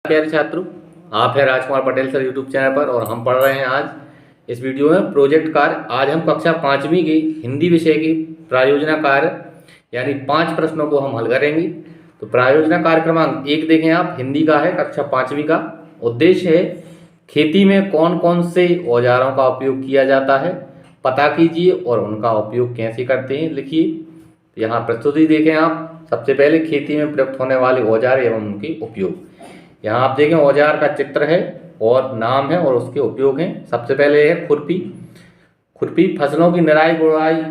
प्यारे छात्रों, आप हैं Rajkumar Patel sir YouTube channel पर और हम पढ़ रहे हैं आज इस वीडियो में प्रोजेक्ट कार्य। आज हम कक्षा 5वीं की हिंदी विषय की प्रायोजना कार्य यानी 5 प्रश्नों को हम हल करेंगे। तो प्रायोजना कार्य क्रमांक 1 देखें आप, हिंदी का है, कक्षा 5वीं का। उद्देश्य है खेती में कौन कौन से औजारों का उपयोग किया जाता है पता कीजिए और उनका उपयोग कैसे करते हैं लिखिए। यहाँ प्रस्तुति देखें आप। सबसे पहले खेती में प्रयुक्त होने वाले औजार एवं उनके उपयोग। यहाँ आप देखें औजार का चित्र है और नाम है और उसके उपयोग हैं। सबसे पहले है खुरपी। खुरपी फसलों की निराई गुड़ाई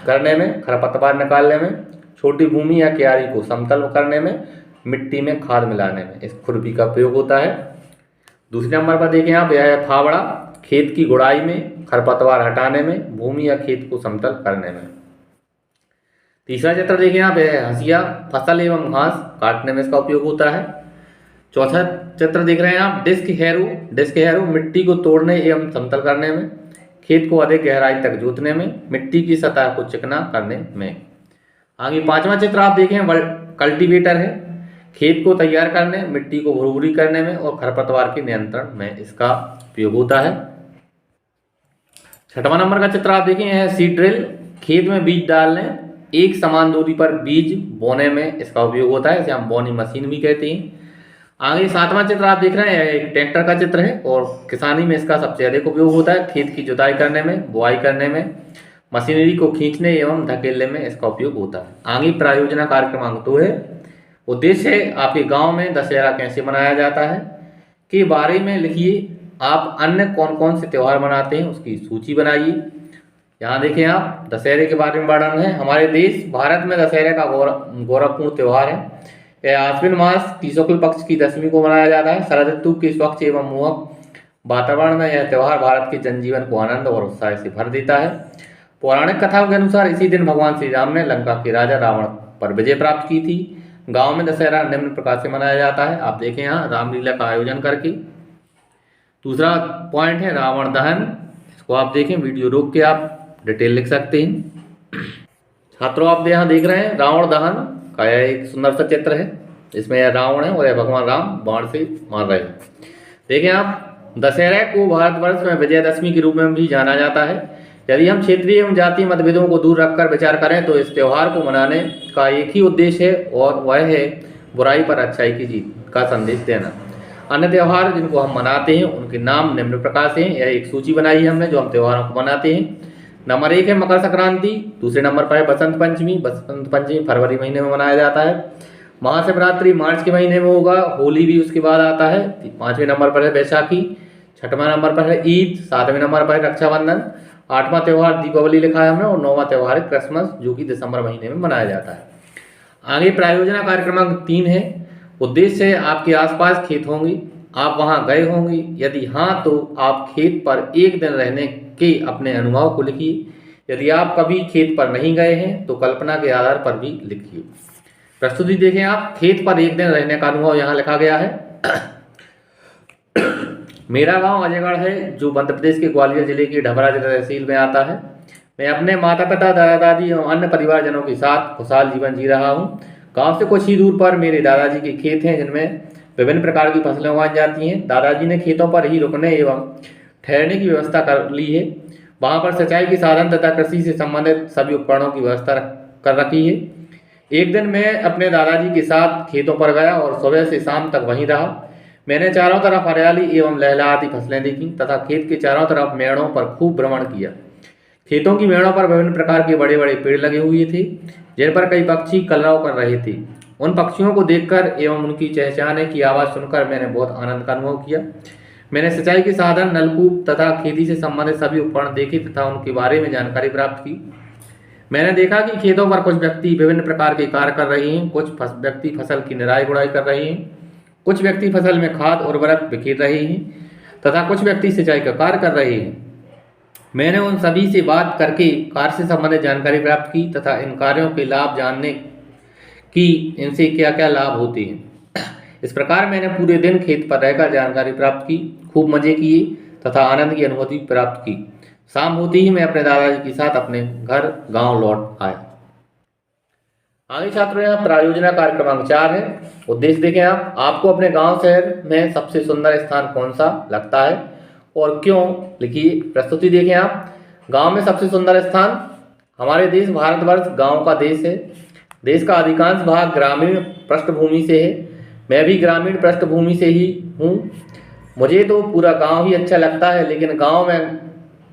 करने में, खरपतवार निकालने में, छोटी भूमि या क्यारी को समतल करने में, मिट्टी में खाद मिलाने में इस खुरपी का प्रयोग होता है। दूसरे नंबर पर देखें आप, यह है फावड़ा। खेत की गुड़ाई में, खरपतवार हटाने में, भूमि या खेत को समतल करने में। तीसरा चित्र देखें आप, यह है हंसिया। फसल एवं घास काटने में इसका उपयोग होता है। चौथा चित्र देख रहे हैं आप, डिस्क हैरो। डिस्क हैरो मिट्टी को तोड़ने एवं समतल करने में, खेत को अधिक गहराई तक जोतने में, मिट्टी की सतह को चिकना करने में। आगे पांचवा चित्र आप देखें, कल्टीवेटर है। खेत को तैयार करने, मिट्टी को भुरभुरी करने में और खरपतवार के नियंत्रण में इसका उपयोग होता है। छठवां नंबर का चित्र आप देखें, यह सीड ड्रिल। खेत में बीज डालने, एक समान दूरी पर बीज बोने में इसका उपयोग होता है, इसे हम बोनी मशीन भी कहते हैं। आगे सातवां चित्र आप देख रहे हैं, एक ट्रैक्टर का चित्र है और किसानी में इसका सबसे अधिक उपयोग होता है। खेत की जुताई करने में, बुआई करने में, मशीनरी को खींचने एवं धकेलने में इसका उपयोग होता है। आगे प्रायोजना कार्य क्रमांक 2 है। उद्देश्य है आपके गांव में दशहरा कैसे मनाया जाता है के बारे में लिखिए। आप अन्य कौन कौन से त्यौहार मनाते हैं उसकी सूची बनाइए। यहाँ देखें आप, दशहरे के बारे में वर्णन है। हमारे देश भारत में दशहरे का गौरवपूर्ण त्यौहार है। यह आश्विन मास की शुक्ल पक्ष की दशमी को मनाया जाता है। शरद ऋतु के स्वच्छ एवं मोहक वातावरण में यह त्यौहार भारत के जनजीवन को आनंद और उत्साह से भर देता है। पौराणिक कथाओं के अनुसार इसी दिन भगवान श्री राम ने लंका के राजा रावण पर विजय प्राप्त की थी। गांव में दशहरा निम्न प्रकार से मनाया जाता है। आप देखें यहाँ, रामलीला का आयोजन करके। दूसरा पॉइंट है रावण दहन। इसको आप देखें, वीडियो रोक के आप डिटेल लिख सकते हैं। छात्रों आप यहाँ देख रहे हैं रावण दहन का यह एक सुंदर सा चित्र है। इसमें यह रावण है और यह भगवान राम बाण से मार रहे हैं। देखें आप, दशहरा को भारतवर्ष में विजयदशमी के रूप में भी जाना जाता है। यदि हम क्षेत्रीय एवं जातीय मतभेदों को दूर रखकर विचार करें तो इस त्यौहार को मनाने का एक ही उद्देश्य है और वह है बुराई पर अच्छाई की जीत का संदेश देना। अन्य त्यौहार जिनको हम मनाते हैं उनके नाम निम्न प्रकार से हैं। यह एक सूची बनाई है हमने जो हम त्योहारों को मनाते हैं। नंबर 1 है मकर संक्रांति। दूसरे नंबर पर है बसंत पंचमी। बसंत पंचमी फरवरी महीने में मनाया जाता है। महाशिवरात्रि मार्च के महीने में होगा। होली भी उसके बाद आता है। 5वें नंबर पर है बैसाखी। 6वां नंबर पर है ईद। 7वें नंबर पर है रक्षाबंधन। 8वां त्यौहार दीपावली लिखा है हमने और 9वां त्यौहार है क्रिसमस जो कि दिसंबर महीने में मनाया जाता है। आगे प्रायोजना कार्य क्रमांक 3 है। उद्देश्य है आपके आसपास खेत होंगे, आप वहां गए होंगे। यदि हाँ तो आप खेत पर एक दिन रहने के अपने अनुभव को लिखिए। यदि आप कभी खेत पर नहीं गए हैं तो कल्पना के आधार पर भी लिखिए। प्रस्तुति देखें आप, खेत पर एक दिन रहने का अनुभव यहाँ लिखा गया है। मेरा गांव अजयगढ़ है जो मध्य प्रदेश के ग्वालियर जिले की ढबरा तहसील में आता है। मैं अपने माता पिता, दादा दादी और अन्य परिवारजनों के साथ खुशहाल जीवन जी रहा हूँ। गांव से कुछ ही दूर पर मेरे दादाजी के खेत हैं जिनमें विभिन्न प्रकार की फसलें उगाई जाती हैं। दादाजी ने खेतों पर ही रुकने एवं ठहरने की व्यवस्था कर ली है। वहाँ पर सिंचाई के साधन तथा कृषि से संबंधित सभी उपकरणों की व्यवस्था कर रखी है। एक दिन मैं अपने दादाजी के साथ खेतों पर गया और सुबह से शाम तक वहीं रहा। मैंने चारों तरफ हरियाली एवं लहलहाती फसलें देखी तथा खेत के चारों तरफ मेड़ों पर खूब भ्रमण किया। खेतों की मेड़ों पर विभिन्न प्रकार के बड़े बड़े पेड़ लगे हुए थे जिन पर कई पक्षी कलरव कर रहे थे। उन पक्षियों को देखकर एवं उनकी चहचहाने की आवाज़ सुनकर मैंने बहुत आनंद का अनुभव किया। मैंने सिंचाई के साधन, नलकूप तथा खेती से संबंधित सभी उपकरण देखे तथा उनके बारे में जानकारी प्राप्त की। मैंने देखा कि खेतों पर कुछ व्यक्ति विभिन्न प्रकार के कार्य कर रहे हैं। कुछ व्यक्ति फसल की निराई गुड़ाई कर रहे हैं, कुछ व्यक्ति फसल में खाद उर्वरक बिखेर रहे हैं तथा कुछ व्यक्ति सिंचाई का कार्य कर रहे हैं। मैंने उन सभी से बात करके कार्य से संबंधित जानकारी प्राप्त की तथा इन कार्यों के लाभ जानने कि इनसे क्या क्या लाभ होते हैं। इस प्रकार मैंने पूरे दिन खेत पर रहकर जानकारी प्राप्त की, खूब मजे किए तथा आनंद की अनुभूति प्राप्त की। शाम होते ही मैं अपने दादाजी के साथ अपने घर गांव लौट आया। आगे छात्रों यहाँ प्रायोजना कार्य क्रमांक 4 है। उद्देश्य देखें आप, आपको अपने गांव शहर में सबसे सुंदर स्थान कौन सा लगता है और क्यों, लिखिए। प्रस्तुति देखें आप, गांव में सबसे सुंदर स्थान, हमारे देश भारतवर्ष गांव का देश है। देश का अधिकांश भाग ग्रामीण पृष्ठभूमि से है। मैं भी ग्रामीण पृष्ठभूमि से ही हूँ। मुझे तो पूरा गांव ही अच्छा लगता है, लेकिन गांव में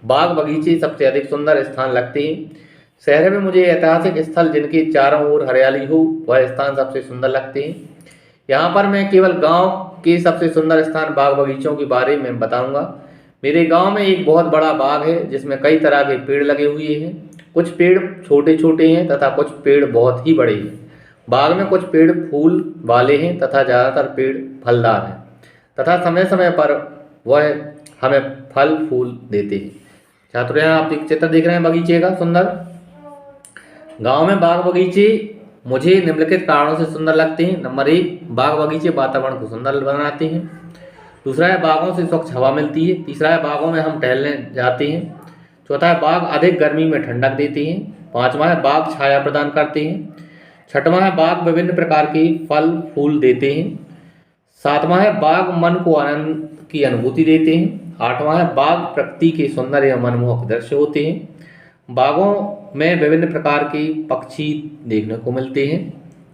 बाग बगीचे सबसे अधिक सुंदर स्थान लगते हैं। शहर में मुझे ऐतिहासिक स्थल जिनके चारों ओर हरियाली हो वह स्थान सबसे सुंदर लगते हैं। यहाँ पर मैं केवल गांव के सबसे सुंदर स्थान बाग बगीचों के बारे में बताऊंगा। मेरे गांव में एक बहुत बड़ा बाग है जिसमें कई तरह के पेड़ लगे हुए हैं। कुछ पेड़ छोटे छोटे हैं तथा कुछ पेड़ बहुत ही बड़े हैं। बाग में कुछ पेड़ फूल वाले हैं तथा ज़्यादातर पेड़ फलदार हैं तथा समय समय पर वह हमें फल फूल देते हैं। छात्रों, यहाँ आप एक चित्र देख रहे हैं बगीचे का सुंदर। गांव में बाग बगीचे मुझे निम्नलिखित कारणों से सुंदर लगते हैं। नंबर 1, बाग बगीचे वातावरण को सुंदर बनाते हैं। दूसरा है, बागों से स्वच्छ हवा मिलती है। तीसरा है, बागों में हम टहलने जाते हैं। चौथा है, बाग अधिक गर्मी में ठंडक देते हैं। पांचवा है, बाग छाया प्रदान करते हैं। छठवां है, बाग विभिन्न प्रकार के फल फूल देते हैं। सातवां है, बाग मन को आनंद की अनुभूति देते हैं। आठवां है, बाग प्रकृति के सुंदर या मनमोहक दृश्य होते हैं। बागों में विभिन्न प्रकार के पक्षी देखने को मिलते हैं।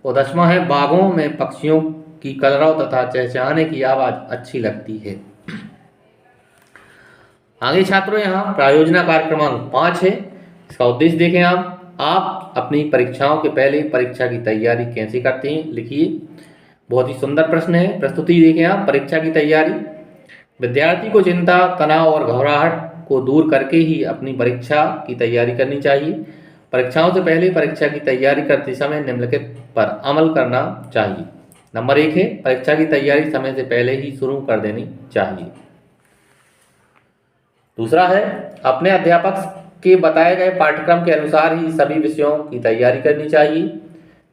और 10वां है, बागों में पक्षियों की कलरव तथा चहचहाने की आवाज़ अच्छी लगती है। आगे छात्रों, यहाँ प्रायोजना कार्य क्रमांक 5 है। इसका उद्देश्य देखें आप अपनी परीक्षाओं के पहले परीक्षा की तैयारी कैसे करते हैं, लिखिए। बहुत ही सुंदर प्रश्न है। प्रस्तुति देखें आप, परीक्षा की तैयारी। विद्यार्थी को चिंता, तनाव और घबराहट को दूर करके ही अपनी परीक्षा की तैयारी करनी चाहिए। परीक्षाओं से पहले परीक्षा की तैयारी करते समय निम्नलिखित पर अमल करना चाहिए। नंबर 1 है, परीक्षा की तैयारी समय से पहले ही शुरू कर देनी चाहिए। दूसरा है, अपने अध्यापक के बताए गए पाठ्यक्रम के अनुसार ही सभी विषयों की तैयारी करनी चाहिए।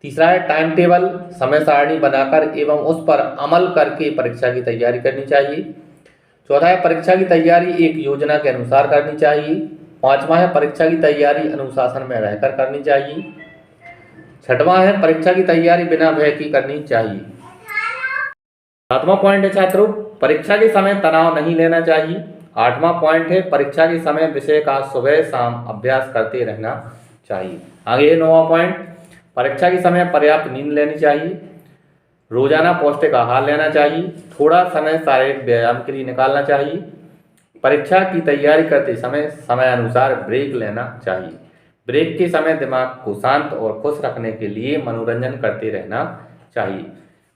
तीसरा है, टाइम टेबल समय सारणी बनाकर एवं उस पर अमल करके परीक्षा की तैयारी करनी चाहिए। चौथा है, परीक्षा की तैयारी एक योजना के अनुसार करनी चाहिए। पांचवा है, परीक्षा की तैयारी अनुशासन में रहकर करनी चाहिए। छठवां है, परीक्षा की तैयारी बिना भय की करनी चाहिए। सातवां पॉइंट है छात्रों, परीक्षा के समय तनाव नहीं लेना चाहिए। आठवां पॉइंट है, परीक्षा के समय विषय का सुबह शाम अभ्यास करते रहना चाहिए। आगे 9वां पॉइंट, परीक्षा के समय पर्याप्त नींद लेनी चाहिए। रोजाना पौष्टिक आहार लेना चाहिए। थोड़ा समय शारीरिक व्यायाम के लिए निकालना चाहिए। परीक्षा की तैयारी करते समय समय अनुसार ब्रेक लेना चाहिए। ब्रेक के समय दिमाग को शांत और खुश रखने के लिए मनोरंजन करते रहना चाहिए।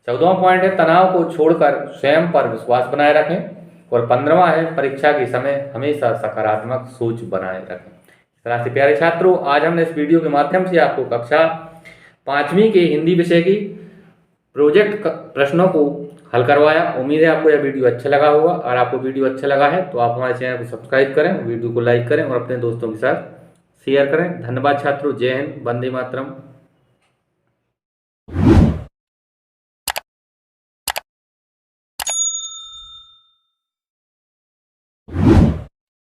14वां पॉइंट है, तनाव को छोड़कर स्वयं पर विश्वास बनाए रखें। और 15वां है, परीक्षा के समय हमेशा सकारात्मक सोच बनाए रखें। इस तरह से प्यारे छात्रों, आज हमने इस वीडियो के माध्यम से आपको कक्षा 5वीं के हिंदी विषय की प्रोजेक्ट प्रश्नों को हल करवाया। उम्मीद है आपको यह वीडियो अच्छा लगा होगा। और आपको वीडियो अच्छा लगा है तो आप हमारे चैनल को सब्सक्राइब करें, वीडियो को लाइक करें और अपने दोस्तों के साथ शेयर करें। धन्यवाद छात्रों। जय हिंद, वंदे मातरम।